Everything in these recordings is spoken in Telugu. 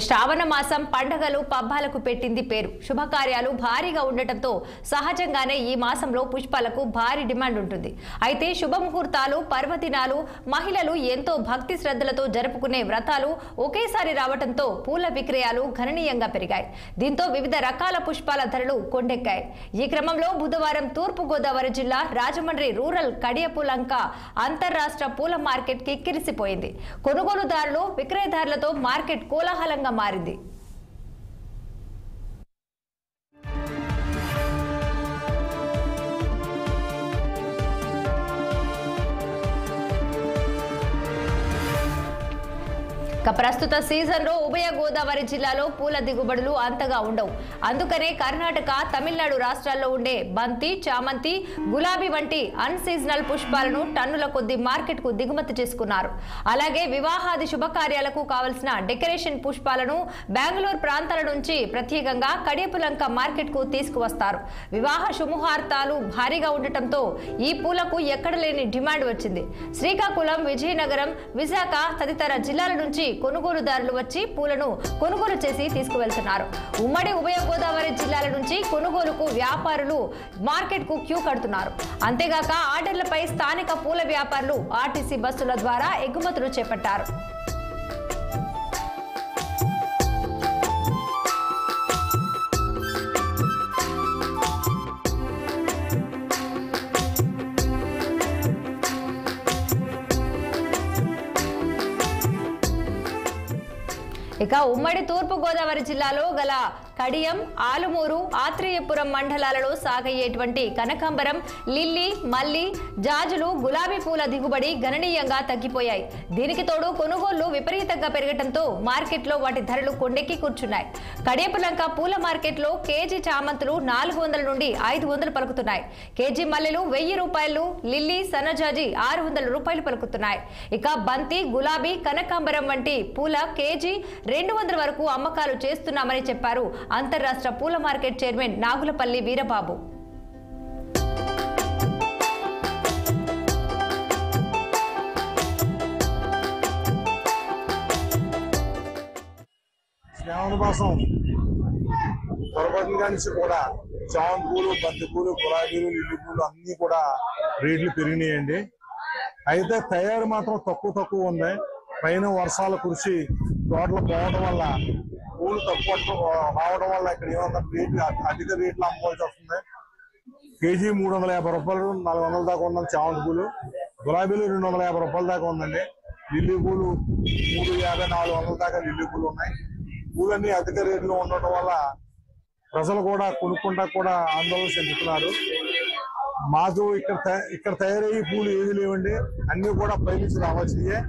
శ్రావణ మాసం పండగలు పబ్బాలకు పెట్టింది పేరు. శుభకార్యాలు భారీగా ఉండటంతో సహజంగానే ఈ మాసంలో పుష్పాలకు భారీ డిమాండ్ ఉంటుంది. అయితే శుభముహూర్తాలు, పర్వదినాలు, మహిళలు ఎంతో భక్తి శ్రద్ధలతో జరుపుకునే వ్రతాలు ఒకేసారి రావడంతో పూల విక్రయాలు గణనీయంగా పెరిగాయి. దీంతో వివిధ రకాల పుష్పాల ధరలు కొండెక్కాయి. ఈ క్రమంలో బుధవారం తూర్పు గోదావరి జిల్లా రాజమండ్రి రూరల్ కడియపులంక అంతర్రాష్ట్ర పూల మార్కెట్ కిక్కిరిసిపోయింది. కొనుగోలుదారులు, విక్రయదారులతో మార్కెట్ కోలాహలంగా మారింది. ప్రస్తుత సీజన్లో ఉభయ గోదావరి జిల్లాలో పూల దిగుబడులు అంతగా ఉండవు. అందుకనే కర్ణాటక, తమిళనాడు రాష్ట్రాల్లో ఉండే బంతి, చామంతి, గులాబీ వంటి అన్ సీజనల్ పుష్పాలను టన్నుల కొద్ది మార్కెట్ కు దిగుమతి చేసుకున్నారు. అలాగే వివాహాది శుభకార్యాలకు కావలసిన డెకరేషన్ పుష్పాలను బెంగళూరు ప్రాంతాల నుంచి ప్రత్యేకంగా కడియపులంక మార్కెట్ కు తీసుకువస్తారు. వివాహ శుభముహూర్తాలు భారీగా ఉండటంతో ఈ పూలకు ఎక్కడ లేని డిమాండ్ వచ్చింది. శ్రీకాకుళం, విజయనగరం, విశాఖ తదితర జిల్లాల నుంచి కొనుగోలుదారులు వచ్చి పూలను కొనుగోలు చేసి తీసుకువెళ్తున్నారు. ఉమ్మడి ఉభయ గోదావరి జిల్లాల నుంచి కొనుగోలుకు వ్యాపారులు మార్కెట్ కు క్యూ కడుతున్నారు. అంతేగాక ఆర్డర్లపై స్థానిక పూల వ్యాపారులు ఆర్టీసీ బస్సుల ద్వారా ఎగుమతులు చేపట్టారు. ఇక ఉమ్మడి తూర్పు గోదావరి జిల్లాలో గల కడియం, ఆలుమూరు, ఆత్రేయపురం మండలాలలో సాగయ్యేటువంటి కనకాంబరం, లిల్లీ, మల్లి, జాజులు, గులాబీ పూల దిగుబడి గణనీయంగా తగ్గిపోయాయి. దీనికి తోడు కొనుగోళ్లు విపరీతంగా పెరగడంతో మార్కెట్లో వాటి ధరలు కొండెక్కి కూర్చున్నాయి. కడియపులంక పూల మార్కెట్లో కేజీ చామంతులు 400 నుండి 500 పలుకుతున్నాయి. కేజీ మల్లెలు 1000 రూపాయలు, లిల్లీ, సన్నజాజి 600 రూపాయలు పలుకుతున్నాయి. ఇక బంతి, గులాబీ, కనకాంబరం వంటి పూల కేజీ 200 వరకు అమ్మకాలు చేస్తున్నామని చెప్పారు అంతర్రాష్ట్ర పూల మార్కెట్ చైర్మన్ నాగులపల్లి వీరబాబు. శ్రావణ మాసం పొరపాటుగా నుంచి కూడా చామంతి పూలు, బంతి పూలు, గులాబీలు, లిల్లీ పూలు అన్ని కూడా రేట్లు పెరిగినాయండి. అయితే తయారు మాత్రం తక్కువ ఉంది. పైన వర్షాలు కురిసి తోటలు పోవడం వల్ల, పూలు తక్కువ రావడం వల్ల ఇక్కడ ఏమన్నా రేట్లు అధిక రేట్లు అమ్ముకోవాల్సి వస్తుంది. కేజీ 350 రూపాయలు, 400 దాకా ఉందండి చామంతి పూలు. గులాబీలు 250 రూపాయల దాకా ఉందండి. లిల్లీ పూలు 350, 400 దాకా లిల్లీ పూలు ఉన్నాయి. పూలన్నీ అధిక రేట్లు ఉండటం వల్ల ప్రజలు కూడా కొనుక్కుంటా కూడా ఆందోళన చెందుతున్నారు. మాకు ఇక్కడ తయారయ్యే పూలు ఏమీ లేవండి, అన్ని కూడా పైనుంచి రావాల్సియే.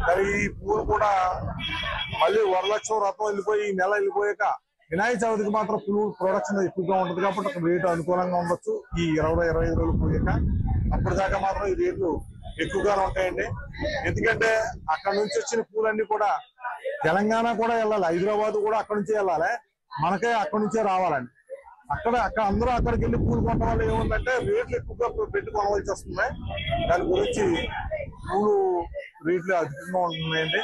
మరి ఈ పూలు కూడా మళ్ళీ వరలక్ష్మి వ్రతం వెళ్ళిపోయి ఈ నెల వెళ్ళిపోయాక వినాయక చవితికి మాత్రం పూలు ప్రొడక్షన్ ఎక్కువగా ఉంటుంది కాబట్టి అక్కడ రేటు అనుకూలంగా ఉండొచ్చు. ఈ 20-25 రోజులు పోయాక అప్పటిదాకా మాత్రం ఈ రేట్లు ఎక్కువగానే ఉంటాయండి. ఎందుకంటే అక్కడ నుంచి వచ్చిన పూలన్నీ కూడా తెలంగాణ కూడా వెళ్ళాలి, హైదరాబాద్ కూడా అక్కడ నుంచే వెళ్ళాలి, మనకే అక్కడ నుంచే రావాలండి. అక్కడ అందరూ అక్కడికి వెళ్ళి పూలు కొనడం వల్ల ఏముందంటే రేట్లు ఎక్కువగా పెట్టి కొనవలసి వస్తుంది. దాని గురించి పూలు రేట్లు అధికంగా ఉంటున్నాయండి.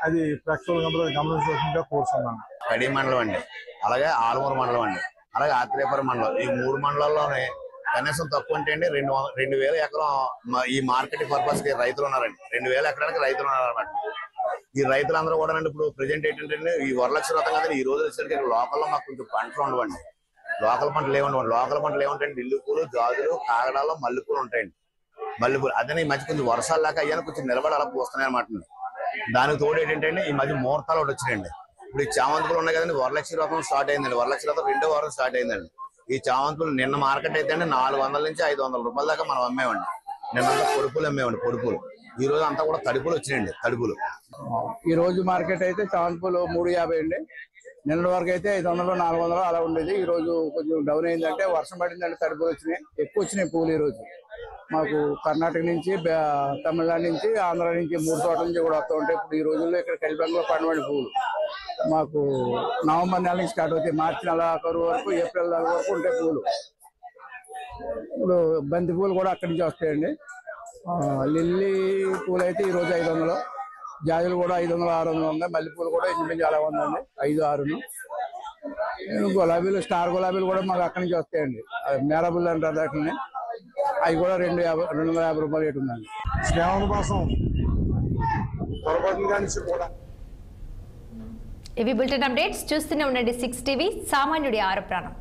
అది ప్రేక్షకులందరూ గమనించవలసిందిగా కోరుతున్నాను. కడి మండలం అండి, అలాగే ఆలమూరు మండలం అండి, అలాగే ఆత్రేయపురం మండలం. ఈ 3 మండలాల్లోనే కనీసం తక్కువ అంటే అండి 2000 ఎకరం ఈ మార్కెట్ పర్పస్ కి రైతులు ఉన్నారండి. 2000 ఎకరానికి రైతులు ఉన్నారన్నమాట. ఈ రైతులందరూ కూడా ఇప్పుడు ప్రెజెంట్ ఏంటంటే ఈ వరలక్ష్మి వ్రతం కదా, ఈ రోజు వచ్చేసరికి లోకల్లో మాకు కొంచెం పంటలు ఉండవండి. లోకల్ పంటలు ఏముంటాయండి, లిల్లీ పూలు, జాజులు, కాగడాలు, మల్లెపూలు ఉంటాయండి. మల్లెపూలు అదే ఈ మధ్య కొంచెం వర్షాలు లేక అయ్యాను కొంచెం నిలబడి అలా పోస్తున్నాయి అనమాట. దానికి తోడు ఏంటంటే ఈ మధ్య ముహూర్తాలు ఒకటి వచ్చినాయండి. ఇప్పుడు ఈ చామంతులు ఉన్నాయి కదండి, వరలక్ష్మి వ్రతం స్టార్ట్ అయిందండి. వరలక్ష్మి వ్రతం 2వ వారం స్టార్ట్ అయిందండి. ఈ చామంతులు నిన్న మార్కెట్ అయితే అండి 400 నుంచి 500 రూపాయల దాకా మనం అమ్మేవండి. నిన్నంతా పొడుపులు అమ్మేవండి, పొడుపులు. ఈ రోజు అంతా కూడా తడుపులు వచ్చినాయండి, తడుపులు. ఈ రోజు మార్కెట్ అయితే చామంతి పూలు 350 అండి. నిన్న వరకు అయితే 500, 400 అలా ఉండేది. ఈ రోజు కొంచెం డౌన్ అయిందంటే వర్షం పడిందంటే తడుపులు వచ్చినాయి, ఎక్కువ వచ్చినాయి పూలు. ఈ రోజు మాకు కర్ణాటక నుంచి, తమిళనాడు నుంచి, ఆంధ్ర నుంచి 3 చోట్ల నుంచి కూడా వస్తూ ఉంటాయి. ఇప్పుడు ఈ రోజుల్లో ఇక్కడ కలిపంలో పండుగ పూలు మాకు నవంబర్ నెల నుంచి స్టార్ట్ అవుతాయి. మార్చి నెలాఖరు వరకు, ఏప్రిల్ నెల వరకు ఉంటాయి పూలు. ఇప్పుడు బంతి పూలు కూడా అక్కడి నుంచి వస్తాయండి. లిల్లీ పూలు అయితే ఈరోజు 500, జాజులు కూడా 500, 600 ఉన్నాయి. మల్లెపూలు కూడా ఇంచుమించు అలా ఉందండి, 5, 6. గులాబీలు, స్టార్ గులాబీలు కూడా మాకు అక్కడి నుంచి వస్తాయండి. మేరబుల్ అంటారు వాటిని. అవి కూడా 250 రూపాయలు రేటు ఉందండి. శ్రావణ మాసం పొరపాటున కానీ కూడా. ఇవి బులెటిన్ అప్డేట్స్. చూస్తూనే ఉండండి 6 టీవీ, సామాన్యుడి ఆరు ప్రాణం.